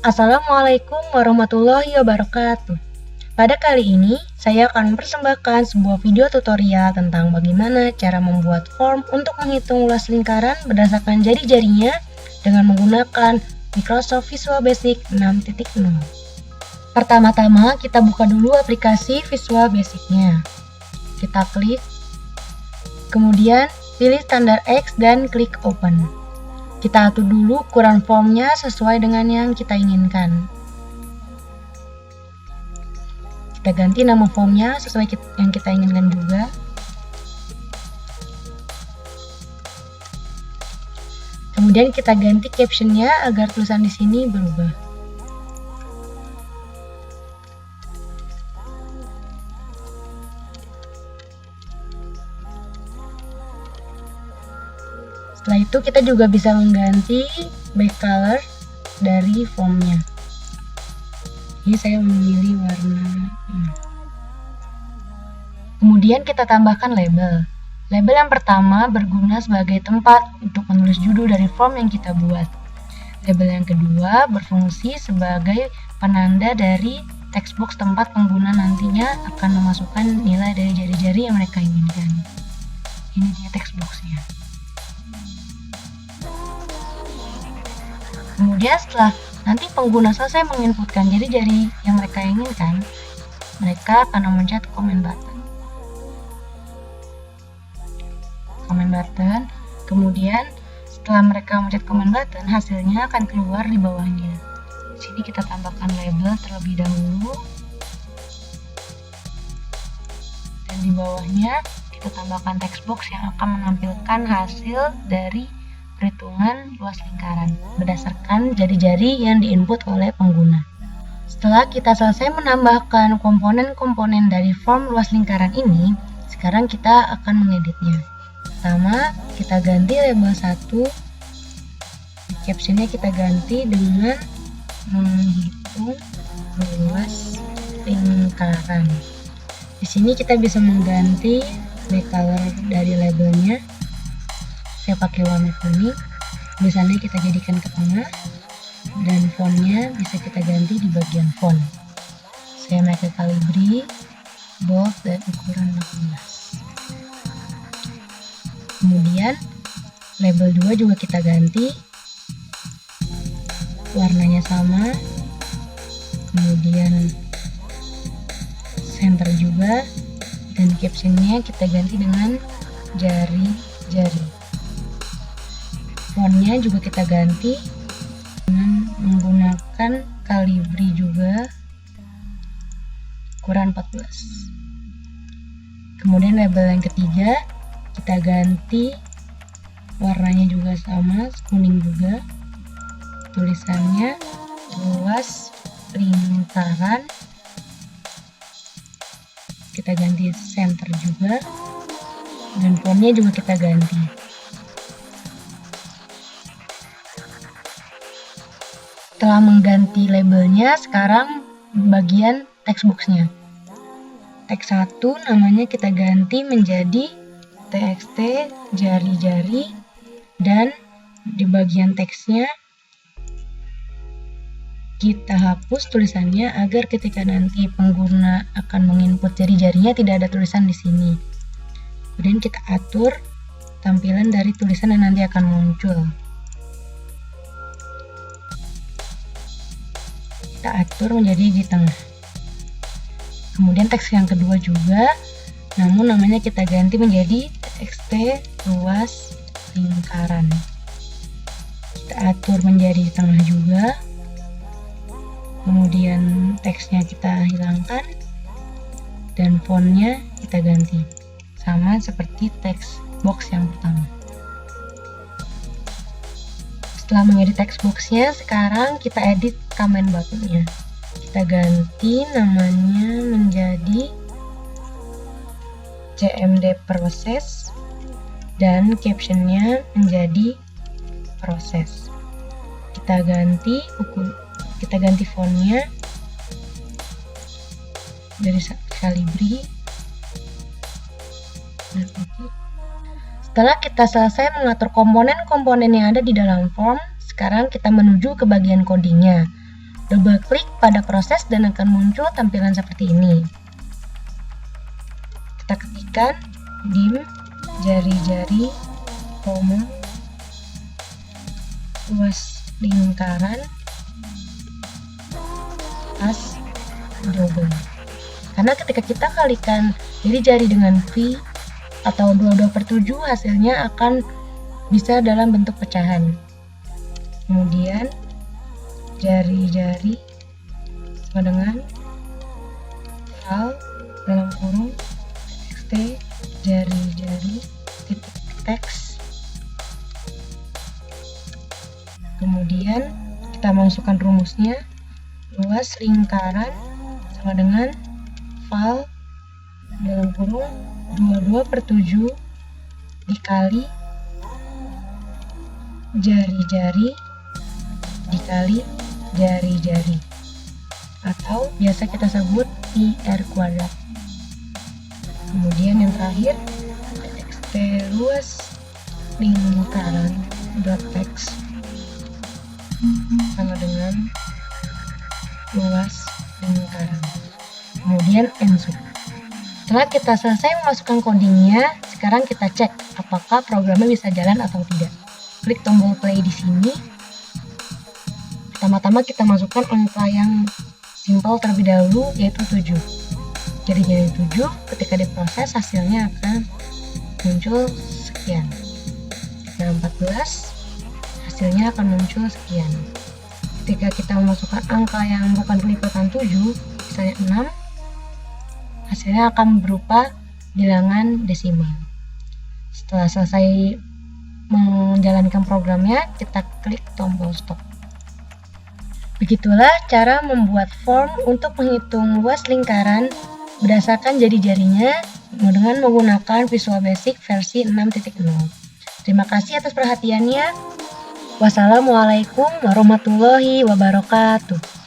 Assalamualaikum warahmatullahi wabarakatuh. Pada kali ini, saya akan mempersembahkan sebuah video tutorial tentang bagaimana cara membuat form untuk menghitung luas lingkaran berdasarkan jari-jarinya dengan menggunakan Microsoft Visual Basic 6.0. Pertama-tama, kita buka dulu aplikasi Visual Basic-nya. Kita klik, kemudian pilih standar X dan klik Open. Kita atur dulu ukuran formnya sesuai dengan yang kita inginkan. Kita ganti nama formnya sesuai yang kita inginkan juga. Kemudian kita ganti captionnya agar tulisan di sini berubah. Setelah itu kita juga bisa mengganti back color dari formnya. Ini saya memilih warna ini. Kemudian kita tambahkan label. Label yang pertama berguna sebagai tempat untuk menulis judul dari form yang kita buat. Label yang kedua berfungsi sebagai penanda dari text box tempat pengguna nantinya akan memasukkan nilai dari jari-jari yang mereka inginkan. Ini dia text boxnya. Kemudian setelah nanti pengguna selesai menginputkan jari-jari yang mereka inginkan, mereka akan memencet comment button. Kemudian setelah mereka memencet comment button, hasilnya akan keluar di bawahnya. Di sini kita tambahkan label terlebih dahulu. Dan di bawahnya kita tambahkan text box yang akan menampilkan hasil dari perhitungan luas lingkaran berdasarkan jari-jari yang diinput oleh pengguna. Setelah kita selesai menambahkan komponen-komponen dari form luas lingkaran ini, sekarang kita akan mengeditnya. Pertama, kita ganti label 1. Captionnya kita ganti dengan menghitung luas lingkaran. Di sini kita bisa mengganti back color dari labelnya. Saya pakai warna kuning, tulisannya kita jadikan ke tengah, dan fontnya bisa kita ganti di bagian font. Saya pakai Calibri, bold, dan ukuran 18. Kemudian label 2 juga kita ganti, warnanya sama, kemudian center juga, dan captionnya kita ganti dengan jari-jari. Fontnya juga kita ganti dengan menggunakan Calibri juga, ukuran 14. Kemudian label yang ketiga kita ganti, warnanya juga sama, kuning juga, tulisannya luas lingkaran, kita ganti center juga, dan fontnya juga kita ganti. Setelah mengganti labelnya, sekarang bagian text boxnya. Teks 1 namanya kita ganti menjadi txt jari-jari, dan di bagian teksnya kita hapus tulisannya agar ketika nanti pengguna akan menginput jari-jarinya tidak ada tulisan di sini. Kemudian kita atur tampilan dari tulisan yang nanti akan muncul. Kita atur menjadi di tengah. Kemudian teks yang kedua juga, namun namanya kita ganti menjadi txt luas lingkaran. Kita atur menjadi di tengah juga. Kemudian teksnya kita hilangkan, dan fontnya kita ganti sama seperti teks box yang pertama. Setelah mengedit text boxnya, sekarang kita edit comment buttonnya. Kita ganti namanya menjadi CMD proses, dan captionnya menjadi proses. Kita ganti fontnya dari Calibri. Setelah kita selesai mengatur komponen-komponen yang ada di dalam form, sekarang kita menuju ke bagian codingnya. Double klik pada proses dan akan muncul tampilan seperti ini. Kita ketikkan dim jari-jari, luas lingkaran, as double. Karena ketika kita kalikan jari-jari dengan V atau 22/7, hasilnya akan bisa dalam bentuk pecahan. Kemudian jari-jari sama dengan file dalam kurung txt jari-jari titik teks. Kemudian kita masukkan rumusnya, luas lingkaran sama dengan file dalam kurung 22/7 dikali jari-jari dikali jari-jari, atau biasa kita sebut IR kuadrat. Kemudian yang terakhir txt luas lingkaran dot text sama dengan luas lingkaran, kemudian ensub. Setelah kita selesai memasukkan codingnya, sekarang kita cek apakah programnya bisa jalan atau tidak. Klik tombol play di sini. Pertama-tama kita masukkan angka yang simple terlebih dahulu, yaitu 7. Jadi 7, ketika diproses hasilnya akan muncul sekian. Jika 14, hasilnya akan muncul sekian. Ketika kita memasukkan angka yang bukan pelipatan 7, misalnya 6, hasilnya akan berupa bilangan desimal. Setelah selesai menjalankan programnya, kita klik tombol stop. Begitulah cara membuat form untuk menghitung luas lingkaran berdasarkan jari-jarinya dengan menggunakan Visual Basic versi 6.0. Terima kasih atas perhatiannya. Wassalamualaikum warahmatullahi wabarakatuh.